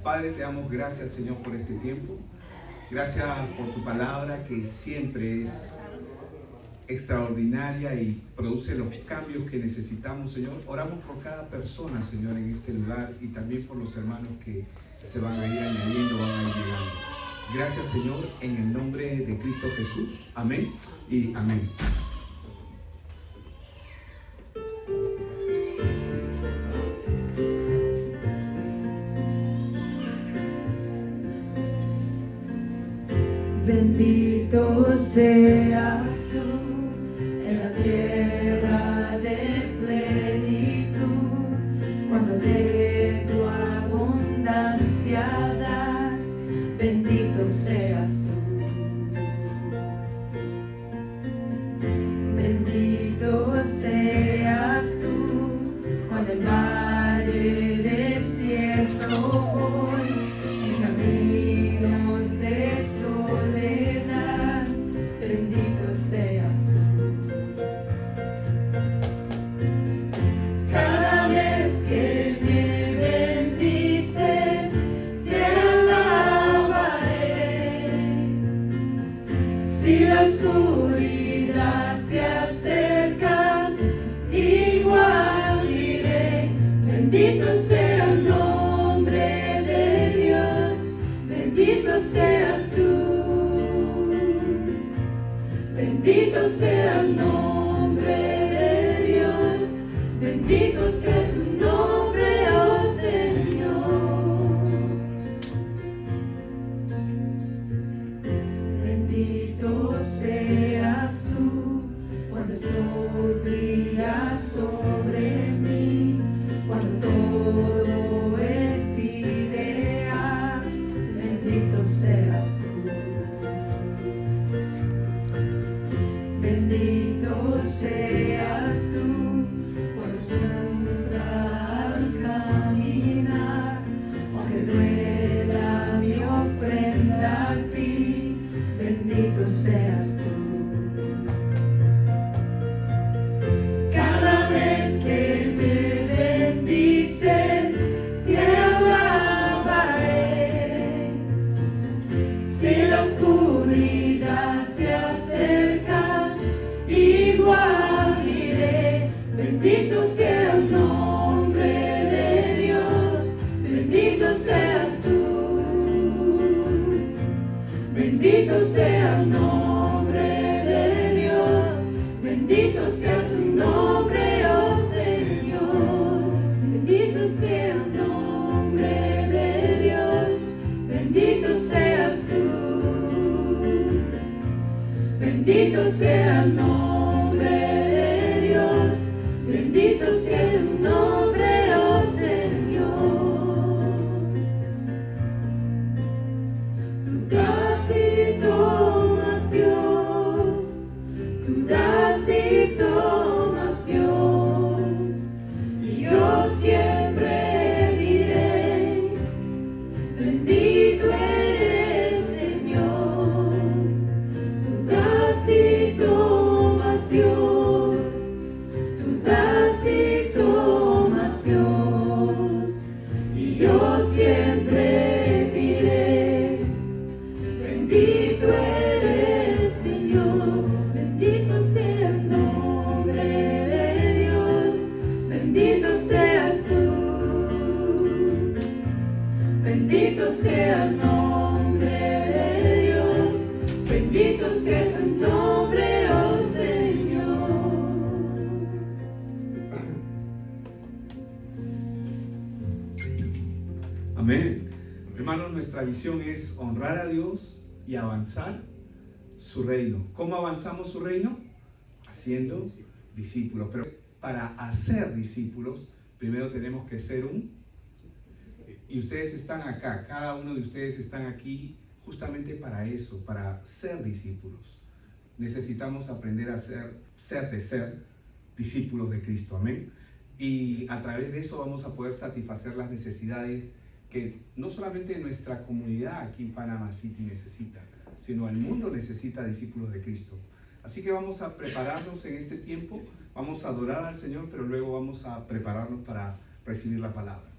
Padre, te damos gracias, Señor, por este tiempo. Gracias por tu palabra que siempre es extraordinaria y produce los cambios que necesitamos, Señor. Oramos por cada persona, Señor, en este lugar y también por los hermanos que se van a ir añadiendo, van a ir llegando. Gracias, Señor, en el nombre de Cristo Jesús. Amén y amén. Bendito seas tú en la tierra de plenitud, cuando de tu abundancia das, bendito seas tú. Bendito seas tú, cuando el valle desierto voy, en caminos de soledad, bendito seas tú. Cada vez que me bendices, te alabaré. Si la oscuridad se acerca, igual iré. Bendito sea el nombre de Dios, bendito seas tú. Bendito sea el nombre de Dios, bendito sea tu nombre, oh Señor. Bendito seas tú, cuando el sol brilla sobre mí, cuando todo es ideal, bendito seas tú. Bendito seas tú, cuando sufra al caminar, aunque duela mi ofrenda a ti, bendito seas tú. Cada vez que me bendices, te alabaré. Si la oscuridad se acerca, igual iré. Bendito sea el nombre de Dios, bendito seas tú. Bendito sea el nombre de Dios, bendito sea tu nombre, oh Señor. Bendito sea el nombre de Dios, bendito seas tú. Bendito sea el nombre de Dios, bendito sea tu nombre, oh Señor. Tú das y tomas, Dios, tú das y tomas, Dios, y yo siempre diré, bendito eres, Señor. Tú das y tomas, Dios, tú das y tomas, Dios, y yo siempre diré, bendito eres, Señor. Bendito sea el nombre de Dios, bendito seas tú. Bendito sea el nombre de Dios, bendito sea tu nombre, oh Señor. Amén. Hermanos, nuestra visión es honrar a Dios y avanzar su reino. ¿Cómo avanzamos su reino? Haciendo discípulos. Pero para hacer discípulos, primero tenemos que ser y ustedes están acá, cada uno de ustedes están aquí justamente para eso, para ser discípulos. Necesitamos aprender a ser discípulos de Cristo. Amén. Y a través de eso vamos a poder satisfacer las necesidades que no solamente nuestra comunidad aquí en Panama City necesita, sino el mundo necesita discípulos de Cristo. Así que vamos a prepararnos en este tiempo, vamos a adorar al Señor, pero luego vamos a prepararnos para recibir la palabra.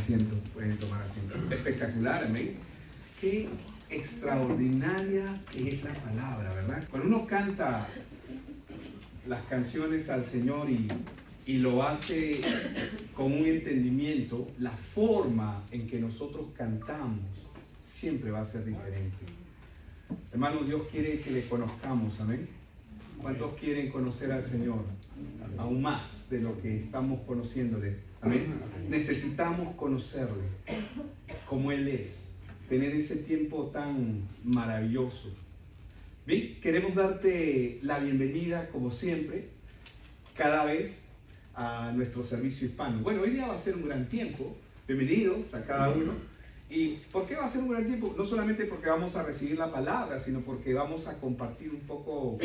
asiento, pueden tomar asiento. Espectacular, amén. Qué extraordinaria es la palabra, ¿verdad? Cuando uno canta las canciones al Señor y lo hace con un entendimiento, la forma en que nosotros cantamos siempre va a ser diferente. Hermanos, Dios quiere que le conozcamos, amén. ¿Cuántos quieren conocer al Señor? Aún más de lo que estamos conociéndole, amén. Necesitamos conocerle como Él es, tener ese tiempo tan maravilloso. Bien, queremos darte la bienvenida, como siempre, cada vez a nuestro servicio hispano. Bueno, hoy día va a ser un gran tiempo. Bienvenidos a cada uno. ¿Y por qué va a ser un gran tiempo? No solamente porque vamos a recibir la palabra, sino porque vamos a compartir un poco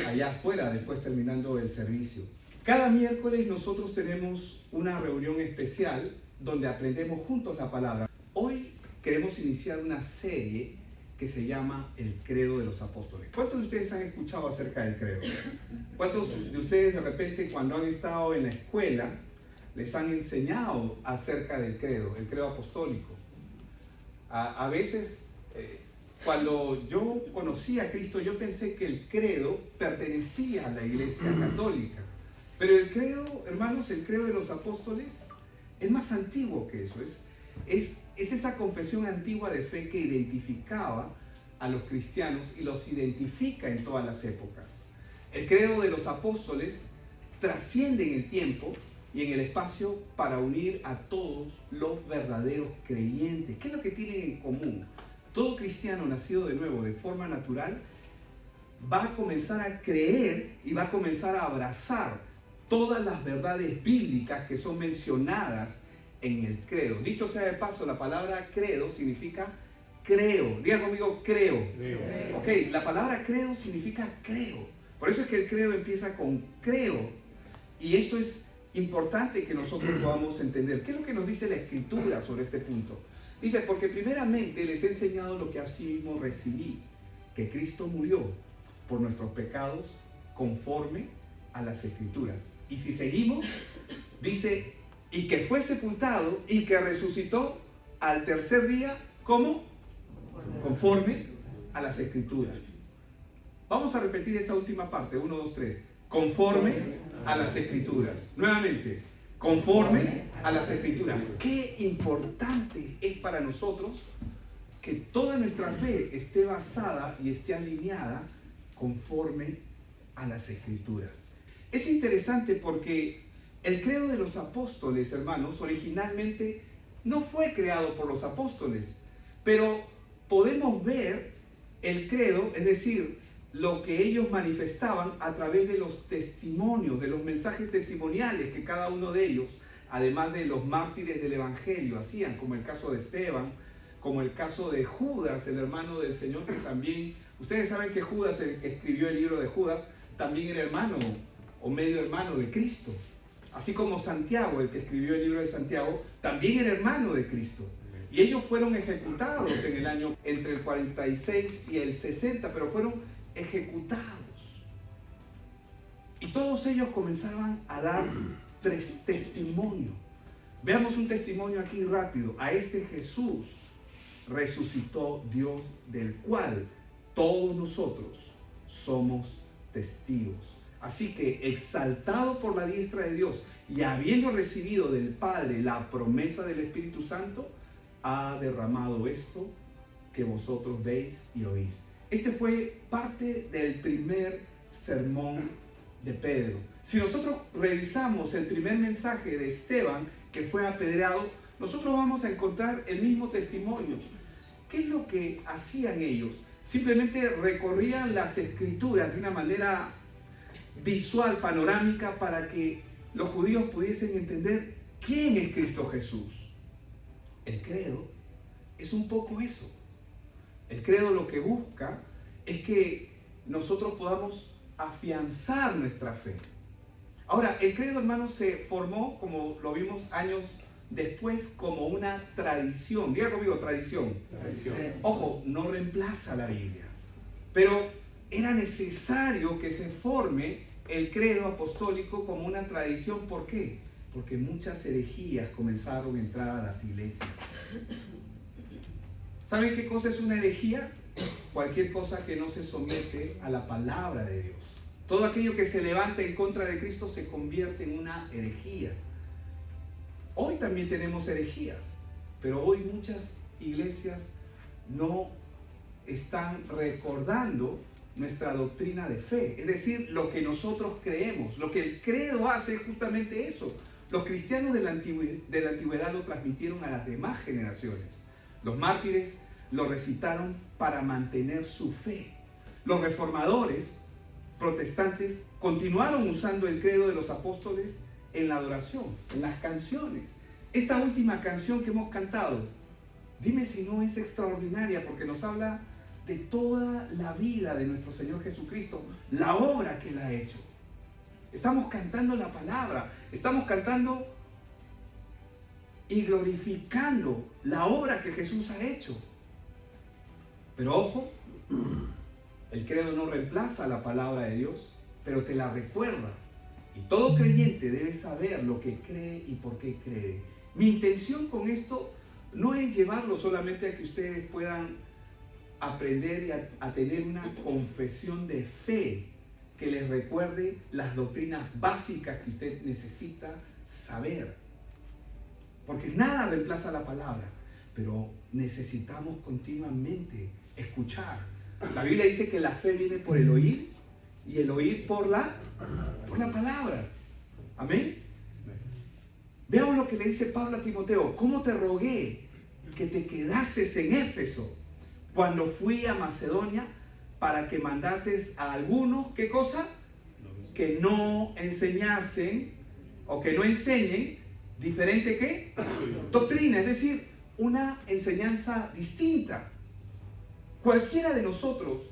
allá afuera, después terminando el servicio. Cada miércoles nosotros tenemos una reunión especial donde aprendemos juntos la palabra. Hoy queremos iniciar una serie que se llama El Credo de los Apóstoles. ¿Cuántos de ustedes han escuchado acerca del credo? ¿Cuántos de ustedes de repente cuando han estado en la escuela les han enseñado acerca del credo, el credo apostólico? A veces, cuando yo conocí a Cristo, yo pensé que el credo pertenecía a la Iglesia Católica. Pero el credo, hermanos, el credo de los apóstoles es más antiguo que eso. Es esa confesión antigua de fe que identificaba a los cristianos y los identifica en todas las épocas. El credo de los apóstoles trasciende en el tiempo y en el espacio para unir a todos los verdaderos creyentes. ¿Qué es lo que tienen en común? Todo cristiano nacido de nuevo de forma natural va a comenzar a creer y va a comenzar a abrazar todas las verdades bíblicas que son mencionadas en el credo. Dicho sea de paso, la palabra credo significa creo. Diga conmigo, creo. Ok, la palabra credo significa creo. Por eso es que el credo empieza con creo. Y esto es importante que nosotros podamos entender. ¿Qué es lo que nos dice la Escritura sobre este punto? Dice, porque primeramente les he enseñado lo que asimismo recibí, que Cristo murió por nuestros pecados conforme a las Escrituras. Y si seguimos, dice, y que fue sepultado y que resucitó al tercer día, ¿cómo? Conforme a las Escrituras. Vamos a repetir esa última parte, 1, 2, 3. Conforme a las Escrituras. Nuevamente, conforme a las Escrituras. Qué importante es para nosotros que toda nuestra fe esté basada y esté alineada conforme a las Escrituras. Es interesante porque el credo de los apóstoles, hermanos, originalmente no fue creado por los apóstoles, pero podemos ver el credo, es decir, lo que ellos manifestaban a través de los testimonios, de los mensajes testimoniales que cada uno de ellos, además de los mártires del Evangelio, hacían, como el caso de Esteban, como el caso de Judas, el hermano del Señor, que también, ustedes saben que Judas, el que escribió el libro de Judas, también era hermano o medio hermano de Cristo. Así como Santiago, el que escribió el libro de Santiago, también era hermano de Cristo. Y ellos fueron ejecutados en el año entre el 46 y el 60, pero fueron ejecutados. Y todos ellos comenzaban a dar testimonio. Veamos un testimonio aquí rápido. A este Jesús resucitó Dios, del cual todos nosotros somos testigos. Así que, exaltado por la diestra de Dios y habiendo recibido del Padre la promesa del Espíritu Santo, ha derramado esto que vosotros veis y oís. Este fue parte del primer sermón de Pedro. Si nosotros revisamos el primer mensaje de Esteban, que fue apedreado, nosotros vamos a encontrar el mismo testimonio. ¿Qué es lo que hacían ellos? Simplemente recorrían las Escrituras de una manera visual, panorámica, para que los judíos pudiesen entender quién es Cristo Jesús. El credo es un poco eso. El credo lo que busca es que nosotros podamos afianzar nuestra fe. Ahora, el credo, hermanos, se formó, como lo vimos años después, como una tradición. Diga conmigo, tradición. Ojo, no reemplaza la Biblia, pero era necesario que se forme el credo apostólico como una tradición. ¿Por qué? Porque muchas herejías comenzaron a entrar a las iglesias. ¿Saben qué cosa es una herejía? Cualquier cosa que no se somete a la palabra de Dios. Todo aquello que se levanta en contra de Cristo se convierte en una herejía. Hoy también tenemos herejías, pero hoy muchas iglesias no están recordando nuestra doctrina de fe, es decir, lo que nosotros creemos. Lo que el credo hace es justamente eso. Los cristianos de la antigüedad lo transmitieron a las demás generaciones. Los mártires lo recitaron para mantener su fe. Los reformadores protestantes continuaron usando el credo de los apóstoles en la adoración, en las canciones. Esta última canción que hemos cantado, dime si no es extraordinaria, porque nos habla de toda la vida de nuestro Señor Jesucristo, la obra que Él ha hecho. Estamos cantando la palabra, estamos cantando y glorificando la obra que Jesús ha hecho. Pero ojo, el credo no reemplaza la palabra de Dios, pero te la recuerda. Y todo creyente debe saber lo que cree y por qué cree. Mi intención con esto no es llevarlo solamente a que ustedes puedan aprender y a tener una confesión de fe que les recuerde las doctrinas básicas que usted necesita saber. Porque nada reemplaza la palabra, pero necesitamos continuamente escuchar. La Biblia dice que la fe viene por el oír y el oír por la palabra. Amén. Veamos lo que le dice Pablo a Timoteo. ¿Cómo te rogué que te quedases en Éfeso cuando fui a Macedonia para que mandases a algunos, ¿qué cosa? Que no enseñasen o que no enseñen diferente ¿qué? Doctrina, es decir, una enseñanza distinta. Cualquiera de nosotros,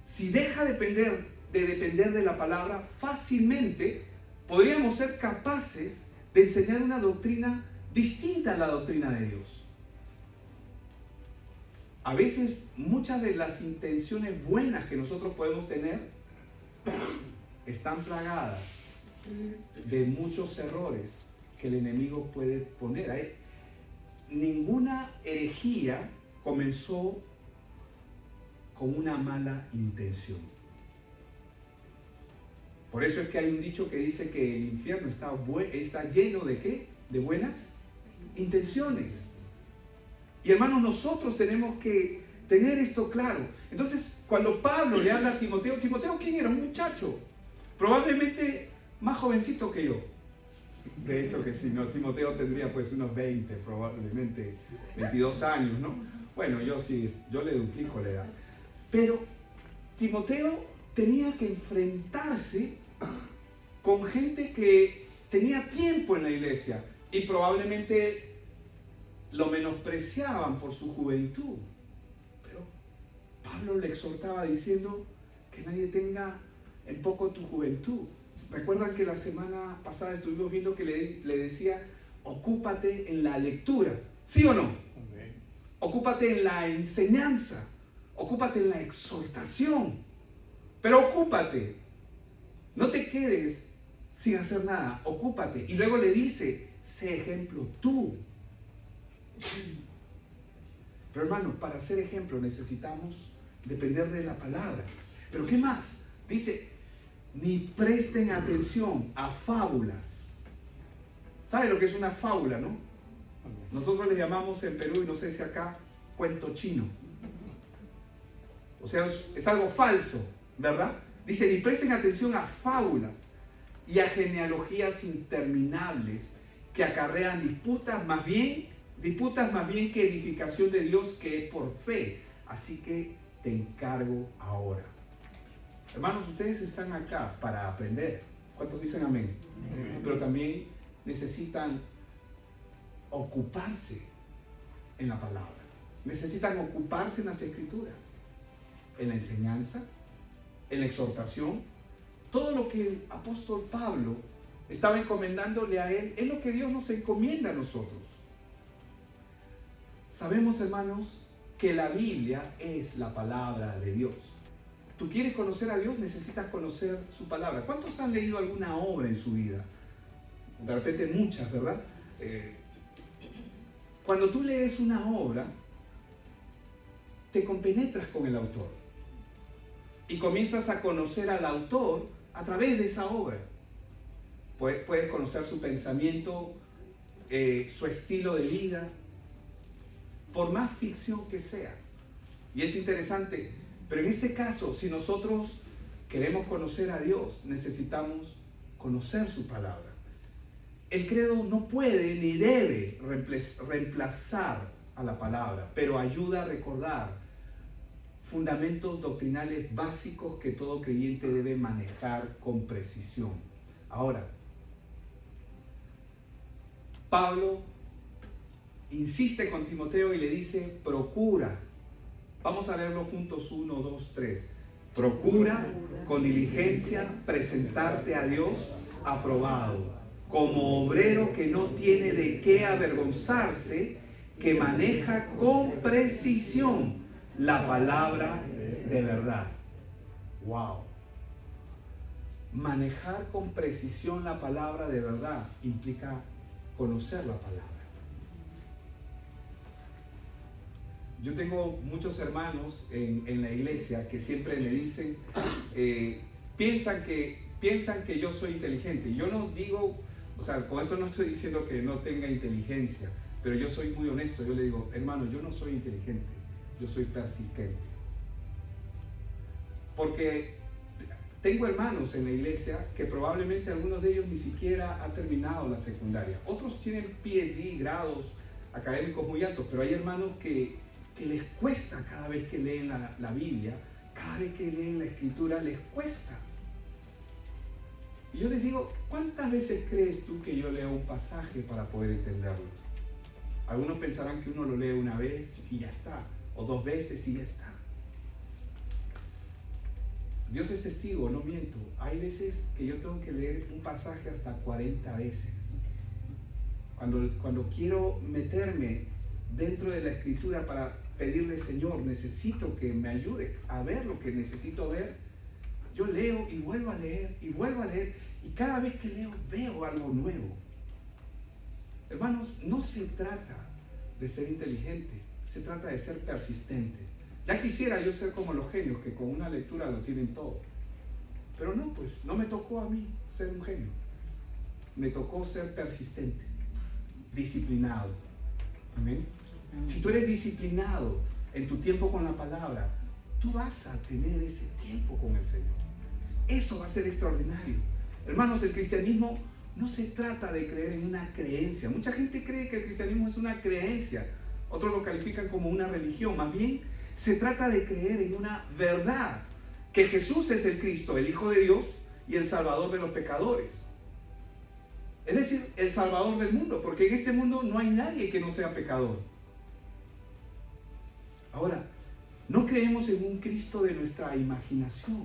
si deja de depender de la palabra, fácilmente podríamos ser capaces de enseñar una doctrina distinta a la doctrina de Dios. A veces muchas de las intenciones buenas que nosotros podemos tener están plagadas de muchos errores que el enemigo puede poner. Ninguna herejía comenzó con una mala intención. Por eso es que hay un dicho que dice que el infierno está lleno de ¿qué? De buenas intenciones. Y hermanos, nosotros tenemos que tener esto claro. Entonces, cuando Pablo le habla a Timoteo, ¿Timoteo quién era? Un muchacho, probablemente más jovencito que yo. De hecho que sí, ¿no? Timoteo tendría pues unos 20, probablemente 22 años, ¿no? Bueno, yo le duplico la edad. Pero Timoteo tenía que enfrentarse con gente que tenía tiempo en la iglesia y probablemente lo menospreciaban por su juventud. Pero Pablo le exhortaba diciendo que nadie tenga en poco tu juventud. Recuerdan que la semana pasada estuvimos viendo que le decía, ocúpate en la lectura, ¿sí o no? Okay. Ocúpate en la enseñanza, ocúpate en la exhortación, pero ocúpate, no te quedes sin hacer nada, ocúpate. Y luego le dice, sé ejemplo tú. Pero hermanos, para ser ejemplo necesitamos depender de la palabra. Pero ¿qué más? Dice, ni presten atención a fábulas. ¿Sabe lo que es una fábula, no? Nosotros le llamamos en Perú, y no sé si acá, cuento chino. O sea, es algo falso, ¿verdad? Dice, ni presten atención a fábulas y a genealogías interminables que acarrean disputas más bien que edificación de Dios, que es por fe. Así que te encargo ahora. Hermanos, ustedes están acá para aprender. ¿Cuántos dicen amén? Pero también necesitan ocuparse en la palabra. Necesitan ocuparse en las escrituras, en la enseñanza, en la exhortación. Todo lo que el apóstol Pablo estaba encomendándole a él es lo que Dios nos encomienda a nosotros. Sabemos, hermanos, que la Biblia es la palabra de Dios. ¿Tú quieres conocer a Dios? Necesitas conocer su palabra. ¿Cuántos han leído alguna obra en su vida? de repente muchas, ¿verdad? Cuando tú lees una obra, te compenetras con el autor y comienzas a conocer al autor a través de esa obra. Puedes conocer su pensamiento, su estilo de vida, por más ficción que sea. Y es interesante, pero en este caso, si nosotros queremos conocer a Dios, necesitamos conocer su palabra. El credo no puede ni debe reemplazar a la palabra, pero ayuda a recordar fundamentos doctrinales básicos que todo creyente debe manejar con precisión. Ahora, Pablo insiste con Timoteo y le dice, procura. Vamos a leerlo juntos, 1, 2, 3. Procura con diligencia presentarte a Dios aprobado, como obrero que no tiene de qué avergonzarse, que maneja con precisión la palabra de verdad. Wow. Manejar con precisión la palabra de verdad implica conocer la palabra. Yo tengo muchos hermanos en la iglesia que siempre me dicen, piensan que yo soy inteligente. Yo no digo, o sea, con esto no estoy diciendo que no tenga inteligencia, pero yo soy muy honesto. Yo le digo, hermano, yo no soy inteligente, yo soy persistente. Porque tengo hermanos en la iglesia que probablemente algunos de ellos ni siquiera han terminado la secundaria. Otros tienen PhD, grados académicos muy altos, pero hay hermanos que les cuesta cada vez que leen la Biblia, cada vez que leen la Escritura, les cuesta. Y yo les digo, ¿cuántas veces crees tú que yo leo un pasaje para poder entenderlo? Algunos pensarán que uno lo lee una vez y ya está, o 2 veces y ya está. Dios es testigo, no miento. Hay veces que yo tengo que leer un pasaje hasta 40 veces. Cuando quiero meterme dentro de la Escritura para pedirle, Señor, necesito que me ayude a ver lo que necesito ver, yo leo y vuelvo a leer y vuelvo a leer, y cada vez que leo veo algo nuevo. Hermanos, no se trata de ser inteligente, se trata de ser persistente. Ya quisiera yo ser como los genios, que con una lectura lo tienen todo. Pero no, pues no me tocó a mí ser un genio. Me tocó ser persistente, disciplinado. Amén. Si tú eres disciplinado en tu tiempo con la palabra, tú vas a tener ese tiempo con el Señor. Eso va a ser extraordinario. Hermanos, el cristianismo no se trata de creer en una creencia. Mucha gente cree que el cristianismo es una creencia. Otros lo califican como una religión. Más bien, se trata de creer en una verdad, que Jesús es el Cristo, el Hijo de Dios y el Salvador de los pecadores. Es decir, el Salvador del mundo, porque en este mundo no hay nadie que no sea pecador. Ahora, no creemos en un Cristo de nuestra imaginación.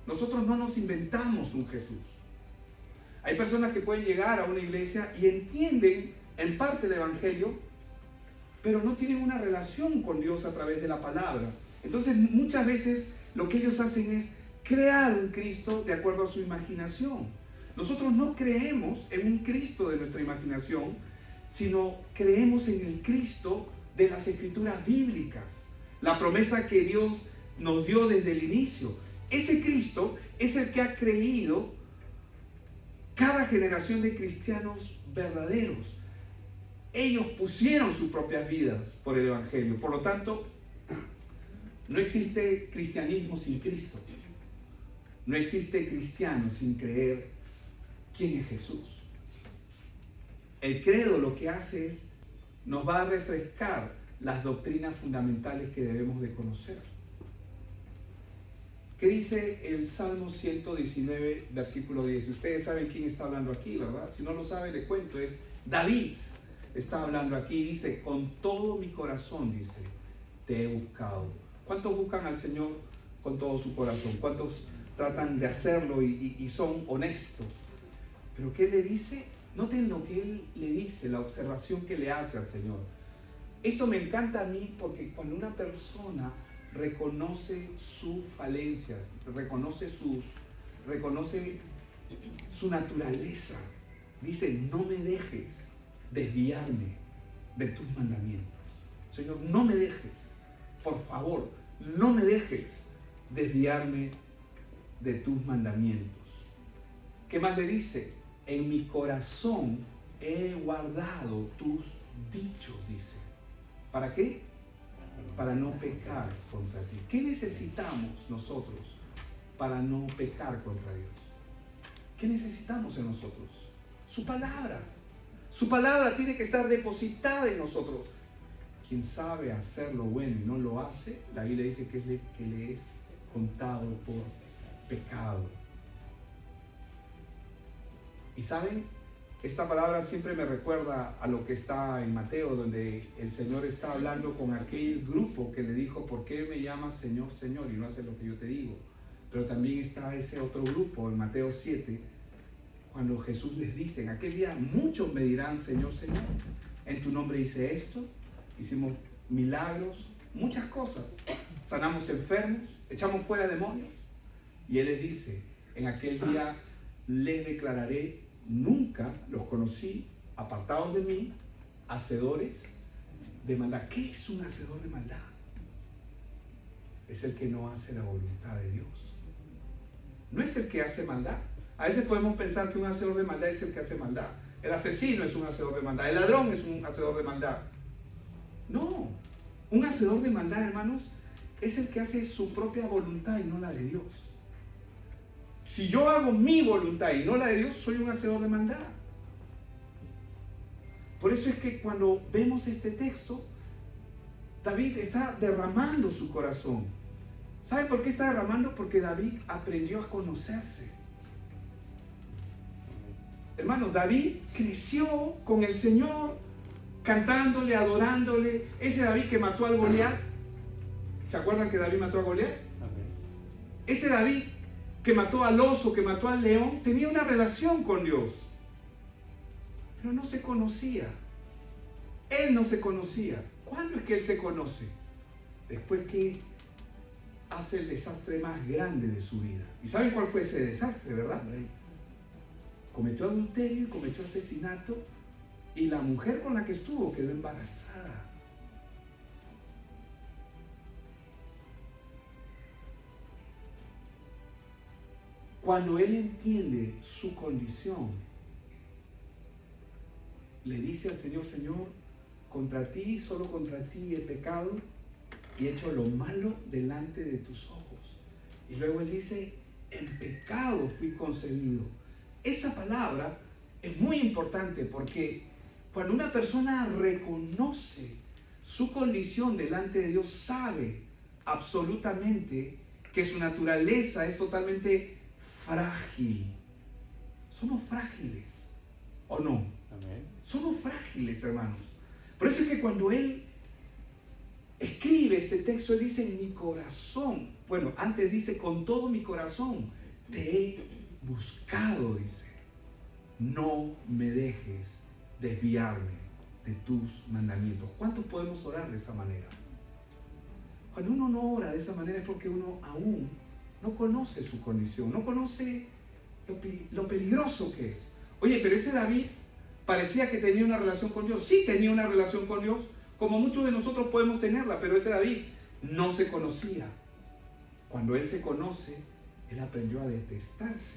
Nosotros no nos inventamos un Jesús. Hay personas que pueden llegar a una iglesia y entienden en parte el Evangelio, pero no tienen una relación con Dios a través de la palabra. Entonces, muchas veces lo que ellos hacen es crear un Cristo de acuerdo a su imaginación. Nosotros no creemos en un Cristo de nuestra imaginación, sino creemos en el Cristo de las Escrituras bíblicas, la promesa que Dios nos dio desde el inicio. Ese Cristo es el que ha creído cada generación de cristianos verdaderos. Ellos pusieron sus propias vidas por el Evangelio. Por lo tanto, no existe cristianismo sin Cristo. No existe cristiano sin creer quién es Jesús. El credo lo que hace es, nos va a refrescar las doctrinas fundamentales que debemos de conocer. ¿Qué dice el Salmo 119, versículo 10? Ustedes saben quién está hablando aquí, ¿verdad? Si no lo saben, le cuento. Es David. Está hablando aquí, dice, con todo mi corazón, dice, te he buscado. ¿Cuántos buscan al Señor con todo su corazón? ¿Cuántos tratan de hacerlo y son honestos? ¿Pero qué le dice? Noten lo que él le dice, la observación que le hace al Señor. Esto me encanta a mí porque cuando una persona reconoce sus falencias, reconoce su naturaleza, Dice, no me dejes desviarme de tus mandamientos. Señor, no me dejes, por favor, no me dejes desviarme de tus mandamientos. ¿Qué más le dice? En mi corazón he guardado tus dichos, dice. ¿Para qué? Para no pecar contra ti. ¿Qué necesitamos nosotros para no pecar contra Dios? ¿Qué necesitamos en nosotros? Su palabra. Su palabra tiene que estar depositada en nosotros. Quien sabe hacer lo bueno y no lo hace, la Biblia dice que le es contado por pecado. Y saben, esta palabra siempre me recuerda a lo que está en Mateo, donde el Señor está hablando con aquel grupo que le dijo, ¿por qué me llamas Señor, Señor y no haces lo que yo te digo? Pero también está ese otro grupo en Mateo 7, cuando Jesús les dice, en aquel día muchos me dirán, Señor, Señor, en tu nombre hice esto, hicimos milagros, muchas cosas, sanamos enfermos, echamos fuera demonios. Y Él les dice, en aquel día les declararé, nunca los conocí, apartados de mí, hacedores de maldad. ¿Qué es un hacedor de maldad? Es el que no hace la voluntad de Dios. No es el que hace maldad. A veces podemos pensar que un hacedor de maldad es el que hace maldad. El asesino es un hacedor de maldad. El ladrón es un hacedor de maldad. No. Un hacedor de maldad, hermanos, es el que hace su propia voluntad y no la de Dios. Si yo hago mi voluntad y no la de Dios, soy un hacedor de maldad. Por eso es que cuando vemos este texto, David está derramando su corazón. ¿Sabe por qué está derramando? Porque David aprendió a conocerse. Hermanos, David creció con el Señor, cantándole, adorándole. Ese David que mató al Goliat. ¿Se acuerdan que David mató a Goliat? Ese David que mató al oso, que mató al león, tenía una relación con Dios, pero no se conocía. Él no se conocía. ¿Cuándo es que él se conoce? Después que hace el desastre más grande de su vida. ¿Y saben cuál fue ese desastre, verdad? Cometió adulterio y cometió asesinato, y la mujer con la que estuvo quedó embarazada. Cuando él entiende su condición, le dice al Señor, Señor, contra ti, solo contra ti he pecado y he hecho lo malo delante de tus ojos. Y luego él dice, en pecado fui concebido. Esa palabra es muy importante porque cuando una persona reconoce su condición delante de Dios, sabe absolutamente que su naturaleza es totalmente frágil. Somos frágiles, ¿o no? Amén. Somos frágiles, hermanos. Por eso es que cuando él escribe este texto, él dice, en mi corazón, bueno, antes dice, con todo mi corazón te he buscado, dice. No me dejes desviarme de tus mandamientos. ¿Cuántos podemos orar de esa manera? Cuando uno no ora de esa manera es porque uno aún no conoce su condición, no conoce lo peligroso que es. Oye, pero ese David parecía que tenía una relación con Dios. Sí, tenía una relación con Dios, como muchos de nosotros podemos tenerla, pero ese David no se conocía. Cuando él se conoce, él aprendió a detestarse.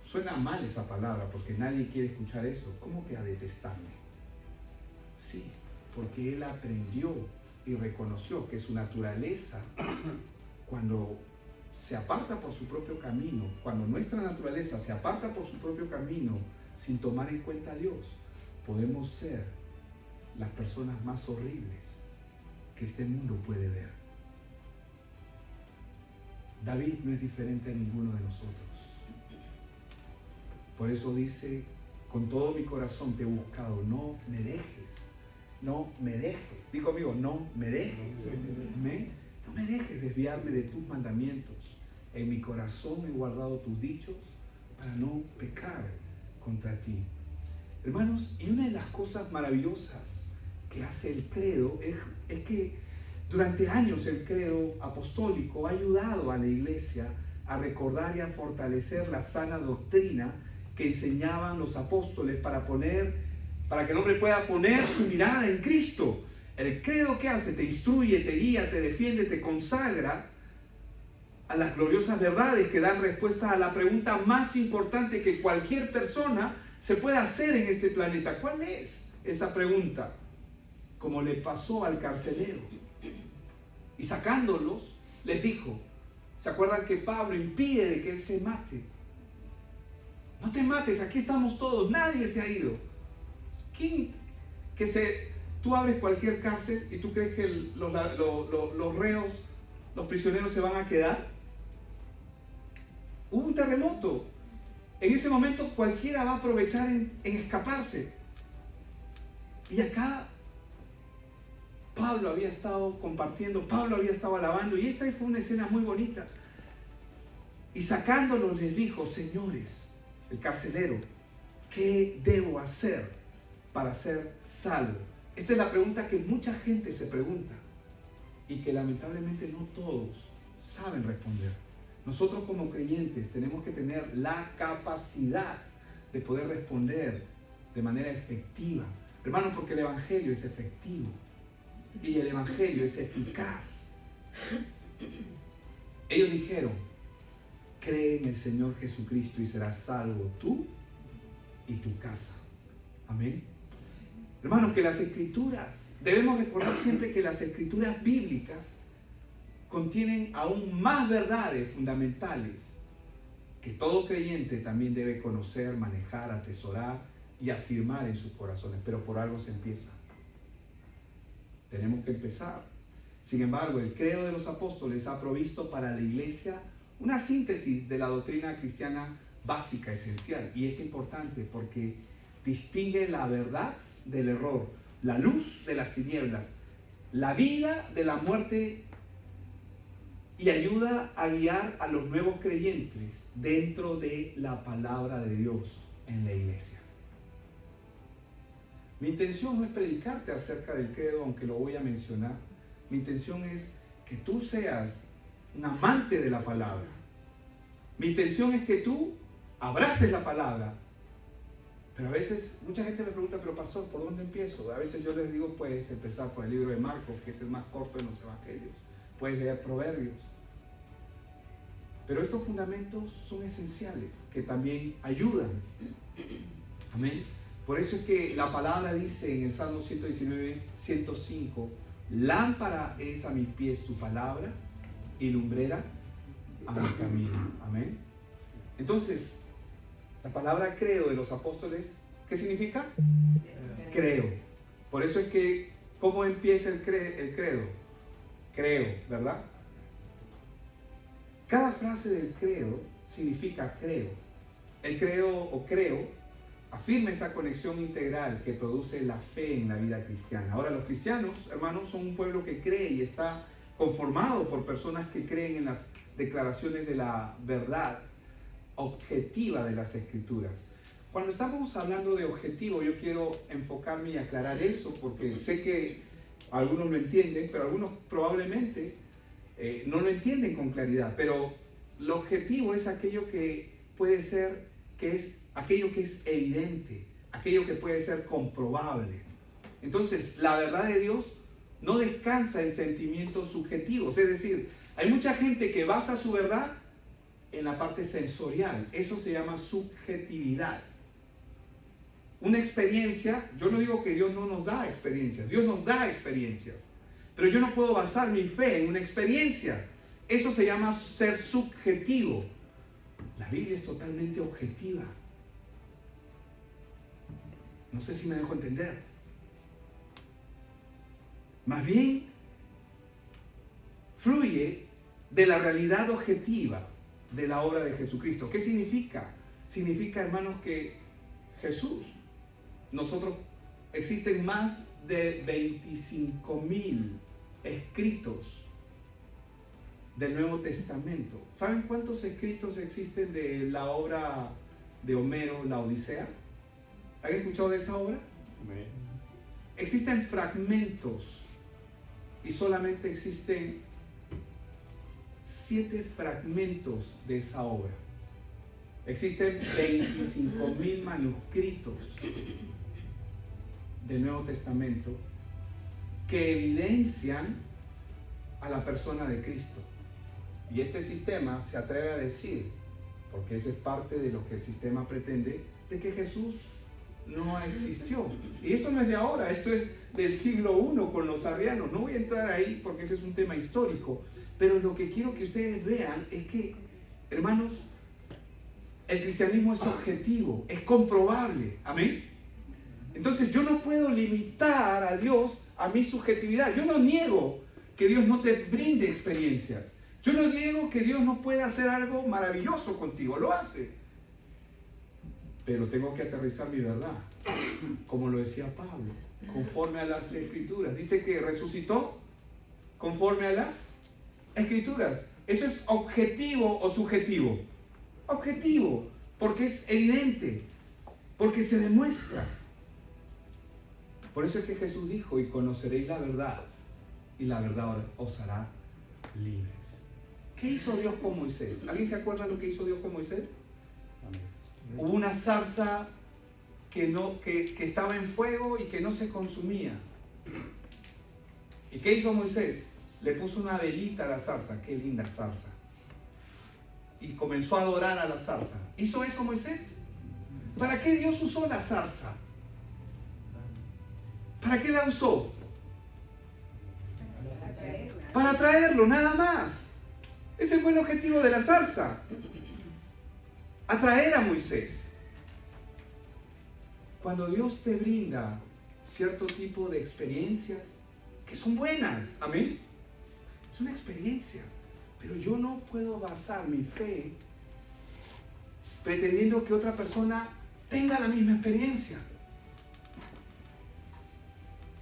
Suena mal esa palabra porque nadie quiere escuchar eso. ¿Cómo que a detestarme? Sí, porque él aprendió y reconoció que su naturaleza, cuando se aparta por su propio camino, cuando nuestra naturaleza se aparta por su propio camino sin tomar en cuenta a Dios, podemos ser las personas más horribles que este mundo puede ver. David no es diferente a ninguno de nosotros. Por eso dice, con todo mi corazón te he buscado, no me dejes, no me dejes. Di conmigo, no me dejes. No me dejes desviarme de tus mandamientos. En mi corazón he guardado tus dichos para no pecar contra ti. Hermanos, y una de las cosas maravillosas que hace el credo es que durante años el credo apostólico ha ayudado a la iglesia a recordar y a fortalecer la sana doctrina que enseñaban los apóstoles para que el hombre pueda poner su mirada en Cristo. El credo que hace, te instruye, te guía, te defiende, te consagra a las gloriosas verdades que dan respuesta a la pregunta más importante que cualquier persona se puede hacer en este planeta. ¿Cuál es esa pregunta? Como le pasó al carcelero. Y sacándolos, les dijo, ¿se acuerdan que Pablo impide de que él se mate? No te mates, aquí estamos todos, nadie se ha ido. Tú abres cualquier cárcel y tú crees que los reos, los prisioneros se van a quedar. Hubo un terremoto. En ese momento cualquiera va a aprovechar en escaparse. Y acá Pablo había estado compartiendo, Pablo había estado alabando, y esta fue una escena muy bonita. Y sacándolos les dijo, señores, el carcelero, ¿qué debo hacer para ser salvo? Esta es la pregunta que mucha gente se pregunta y que lamentablemente no todos saben responder. Nosotros como creyentes tenemos que tener la capacidad de poder responder de manera efectiva. Hermanos, porque el Evangelio es efectivo y el Evangelio es eficaz. Ellos dijeron, cree en el Señor Jesucristo y serás salvo tú y tu casa. Amén. Hermanos, que las Escrituras, debemos recordar siempre que las Escrituras bíblicas contienen aún más verdades fundamentales que todo creyente también debe conocer, manejar, atesorar y afirmar en sus corazones. Pero por algo se empieza. Tenemos que empezar. Sin embargo, el credo de los apóstoles ha provisto para la iglesia una síntesis de la doctrina cristiana básica, esencial. Y es importante porque distingue la verdad del error, la luz de las tinieblas, la vida de la muerte, y ayuda a guiar a los nuevos creyentes dentro de la palabra de Dios en la iglesia. Mi intención no es predicarte acerca del credo, aunque lo voy a mencionar. Mi intención es que tú seas un amante de la palabra. Mi intención es que tú abraces la palabra. Pero a veces, mucha gente me pregunta, pero pastor, ¿por dónde empiezo? A veces yo les digo, puedes empezar por el libro de Marcos, que es el más corto de los evangelios. Puedes leer Proverbios. Pero estos fundamentos son esenciales, que también ayudan. Amén. Por eso es que la palabra dice en el Salmo 119, 105, lámpara es a mis pies tu palabra y lumbrera a mi camino. Amén. Entonces, la palabra credo de los apóstoles, ¿qué significa? Creo. Por eso es que, ¿cómo empieza el credo? Creo, ¿verdad? Cada frase del credo significa creo. El creo o creo afirma esa conexión integral que produce la fe en la vida cristiana. Ahora, los cristianos, hermanos, son un pueblo que cree y está conformado por personas que creen en las declaraciones de la verdad objetiva de las Escrituras. Cuando estamos hablando de objetivo, yo quiero enfocarme y aclarar eso, porque sé que algunos lo entienden, pero algunos probablemente no lo entienden con claridad. Pero lo objetivo es aquello que puede ser, que es aquello que es evidente, aquello que puede ser comprobable. Entonces, la verdad de Dios no descansa en sentimientos subjetivos. Es decir, hay mucha gente que basa su verdad en la parte sensorial. Eso se llama subjetividad. Una experiencia, yo no digo que Dios no nos da experiencias, Dios nos da experiencias, pero yo no puedo basar mi fe en una experiencia. Eso se llama ser subjetivo. La Biblia es totalmente objetiva. No sé si me dejo entender. Más bien, fluye de la realidad objetiva de la obra de Jesucristo. ¿Qué significa? Significa, hermanos, que Jesús, existen más de 25,000 escritos del Nuevo Testamento. ¿Saben cuántos escritos existen de la obra de Homero, la Odisea? ¿Han escuchado de esa obra? Existen fragmentos y solamente existen 7 fragmentos de esa obra. Existen 25.000 manuscritos del Nuevo Testamento que evidencian a la persona de Cristo. Y este sistema se atreve a decir, porque esa es parte de lo que el sistema pretende, de que Jesús no existió. Y esto no es de ahora, esto es del siglo I con los arrianos. No voy a entrar ahí porque ese es un tema histórico, pero lo que quiero que ustedes vean es que, hermanos, el cristianismo es objetivo, es comprobable. Amén. Entonces yo no puedo limitar a Dios a mi subjetividad. Yo no niego que Dios no te brinde experiencias. Yo no niego que Dios no puede hacer algo maravilloso contigo. Lo hace. Pero tengo que aterrizar mi verdad. Como lo decía Pablo, conforme a las Escrituras. Dice que resucitó conforme a las Escrituras. ¿Eso es objetivo o subjetivo? Objetivo, porque es evidente, porque se demuestra. Por eso es que Jesús dijo, y conoceréis la verdad, y la verdad os hará libres. ¿Qué hizo Dios con Moisés? ¿Alguien se acuerda lo que hizo Dios con Moisés? Hubo una zarza que estaba en fuego y que no se consumía. ¿Y qué hizo Moisés? Le puso una velita a la zarza. Qué linda zarza. Y comenzó a adorar a la zarza. ¿Hizo eso Moisés? ¿Para qué Dios usó la zarza? ¿Para qué la usó? Para traerlo, nada más. Ese fue el objetivo de la zarza. Atraer a Moisés. Cuando Dios te brinda cierto tipo de experiencias que son buenas, amén, es una experiencia, pero yo no puedo basar mi fe pretendiendo que otra persona tenga la misma experiencia.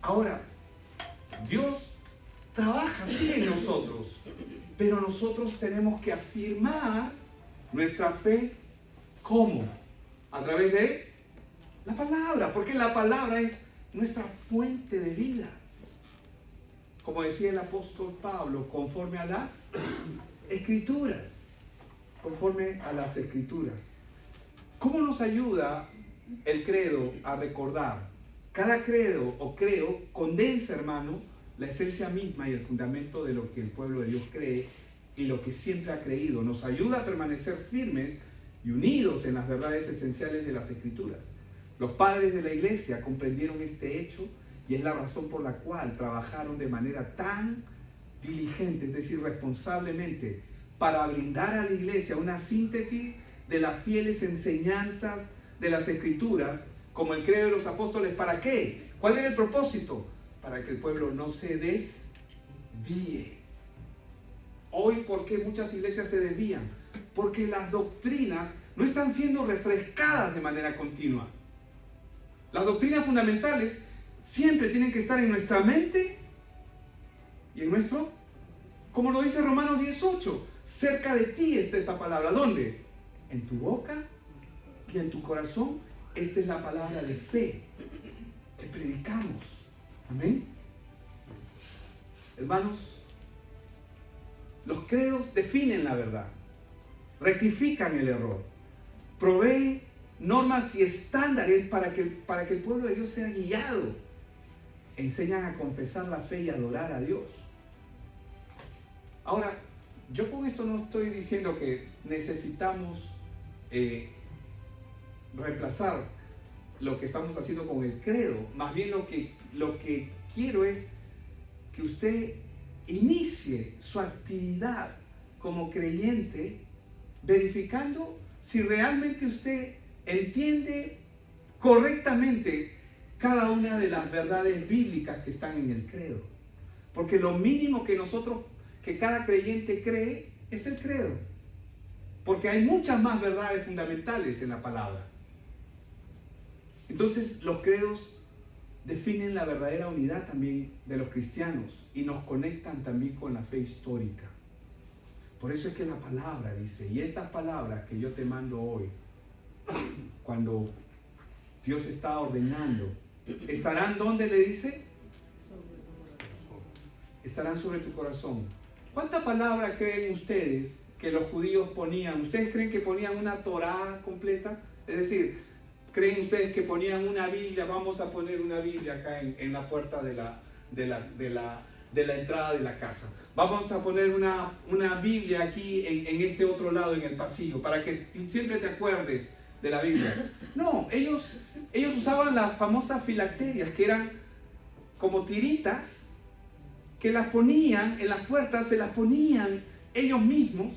Ahora, Dios trabaja así en nosotros, pero nosotros tenemos que afirmar nuestra fe. ¿Cómo? A través de la palabra, porque la palabra es nuestra fuente de vida. Como decía el apóstol Pablo, conforme a las Escrituras. Conforme a las Escrituras. ¿Cómo nos ayuda el credo a recordar? Cada credo o creo condensa, hermano, la esencia misma y el fundamento de lo que el pueblo de Dios cree y lo que siempre ha creído. Nos ayuda a permanecer firmes y unidos en las verdades esenciales de las Escrituras. Los padres de la iglesia comprendieron este hecho y es la razón por la cual trabajaron de manera tan diligente, es decir, responsablemente, para brindar a la iglesia una síntesis de las fieles enseñanzas de las Escrituras, como el credo de los apóstoles. ¿Para qué? ¿Cuál era el propósito? Para que el pueblo no se desvíe. Hoy, ¿por qué muchas iglesias se desvían? Porque las doctrinas no están siendo refrescadas de manera continua. Las doctrinas fundamentales siempre tienen que estar en nuestra mente y en nuestro, como lo dice Romanos 10:8, cerca de ti está esta palabra. ¿Dónde? En tu boca y en tu corazón. Esta es la palabra de fe que predicamos. Amén. Hermanos, los credos definen la verdad, rectifican el error, proveen normas y estándares para que el pueblo de Dios sea guiado, enseñan a confesar la fe y adorar a Dios. Ahora, yo con esto no estoy diciendo que necesitamos reemplazar lo que estamos haciendo con el credo. Más bien lo que quiero es que usted inicie su actividad como creyente verificando si realmente usted entiende correctamente cada una de las verdades bíblicas que están en el credo. Porque lo mínimo que cada creyente cree es el credo. Porque hay muchas más verdades fundamentales en la palabra. Entonces, los credos definen la verdadera unidad también de los cristianos y nos conectan también con la fe histórica. Por eso es que la palabra dice, y estas palabras que yo te mando hoy, cuando Dios está ordenando, ¿estarán dónde le dice? Estarán sobre tu corazón. ¿Cuánta palabra creen ustedes que los judíos ponían. ¿Ustedes creen que ponían una Torá completa? Es decir, ¿creen ustedes que ponían una Biblia? Vamos a poner una Biblia acá en la puerta de la entrada de la casa. Vamos a poner una Biblia aquí en este otro lado, en el pasillo, para que siempre te acuerdes de la Biblia. No, ellos usaban las famosas filacterias, que eran como tiritas, que las ponían en las puertas, se las ponían ellos mismos.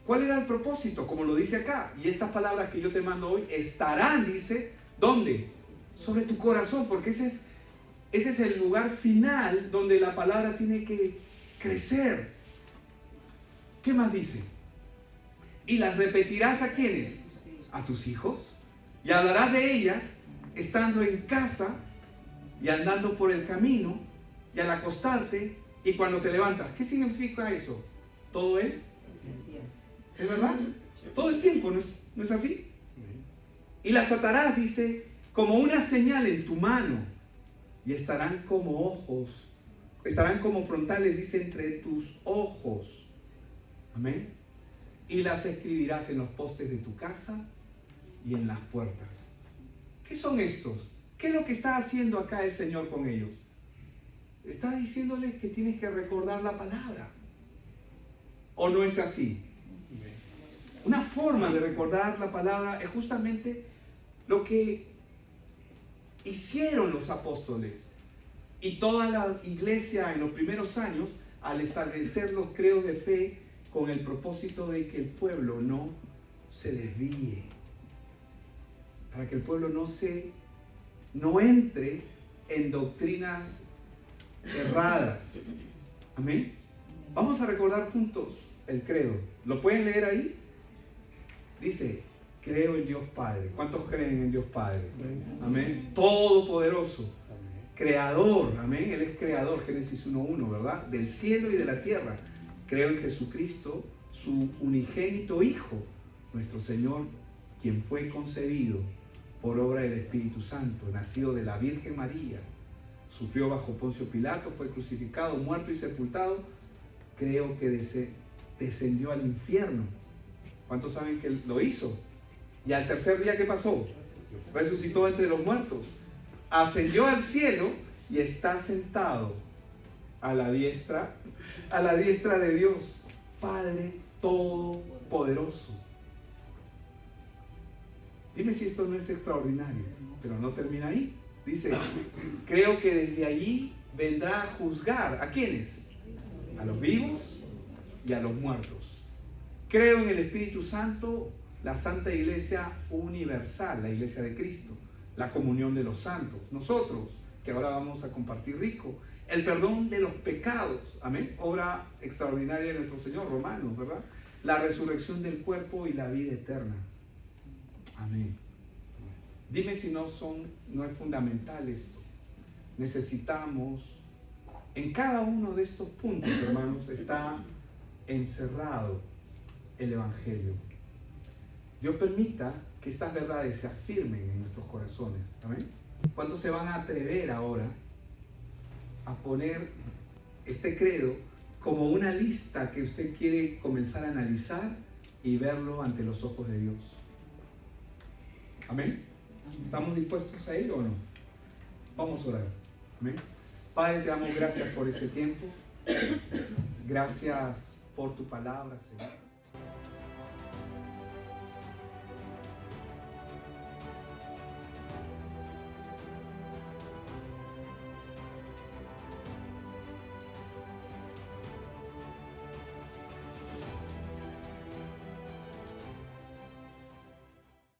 ¿Cuál era el propósito? Como lo dice acá, y estas palabras que yo te mando hoy estarán, dice, ¿dónde? Sobre tu corazón, porque ese es el lugar final donde la palabra tiene que crecer. ¿Qué más dice? Y las repetirás ¿a quiénes? A tus hijos. Y hablarás de ellas estando en casa y andando por el camino y al acostarte y cuando te levantas. ¿Qué significa eso? ¿Todo él? ¿Es verdad? Todo el tiempo, ¿no es así? Y las atarás, dice, como una señal en tu mano. Y estarán como ojos, estarán como frontales, dice, entre tus ojos. Amén. Y las escribirás en los postes de tu casa y en las puertas. ¿Qué son estos? ¿Qué es lo que está haciendo acá el Señor con ellos? Está diciéndoles que tienes que recordar la palabra. ¿O no es así? Una forma de recordar la palabra es justamente lo que hicieron los apóstoles y toda la iglesia en los primeros años al establecer los credos de fe con el propósito de que el pueblo no se desvíe, para que el pueblo no entre en doctrinas erradas. Amén. Vamos a recordar juntos el credo. ¿Lo pueden leer ahí? Dice: creo en Dios Padre. ¿Cuántos creen en Dios Padre? Amén. Todopoderoso, creador. Amén. Él es creador, Génesis 1:1, ¿verdad? Del cielo y de la tierra. Creo en Jesucristo, su unigénito Hijo, nuestro Señor, quien fue concebido por obra del Espíritu Santo, nacido de la Virgen María, sufrió bajo Poncio Pilato, fue crucificado, muerto y sepultado. Creo que descendió al infierno. ¿Cuántos saben que lo hizo? Y al tercer día, ¿qué pasó? Resucitó entre los muertos, ascendió al cielo y está sentado a la diestra de Dios, Padre Todopoderoso. Dime si esto no es extraordinario, pero no termina ahí. Dice: creo que desde allí vendrá a juzgar. ¿A quiénes? A los vivos y a los muertos. Creo en el Espíritu Santo, la Santa Iglesia Universal, la Iglesia de Cristo, la comunión de los santos, nosotros, que ahora vamos a compartir rico, el perdón de los pecados, amén, obra extraordinaria de nuestro Señor, Romanos, ¿verdad? La resurrección del cuerpo y la vida eterna, amén. Dime si no es fundamental esto. Necesitamos, en cada uno de estos puntos, hermanos, está encerrado el Evangelio. Dios permita que estas verdades se afirmen en nuestros corazones. ¿Amén? ¿Cuántos se van a atrever ahora a poner este credo como una lista que usted quiere comenzar a analizar y verlo ante los ojos de Dios? ¿Amén? ¿Estamos dispuestos a ello o no? Vamos a orar. ¿Amén? Padre, te damos gracias por este tiempo. Gracias por tu palabra, Señor.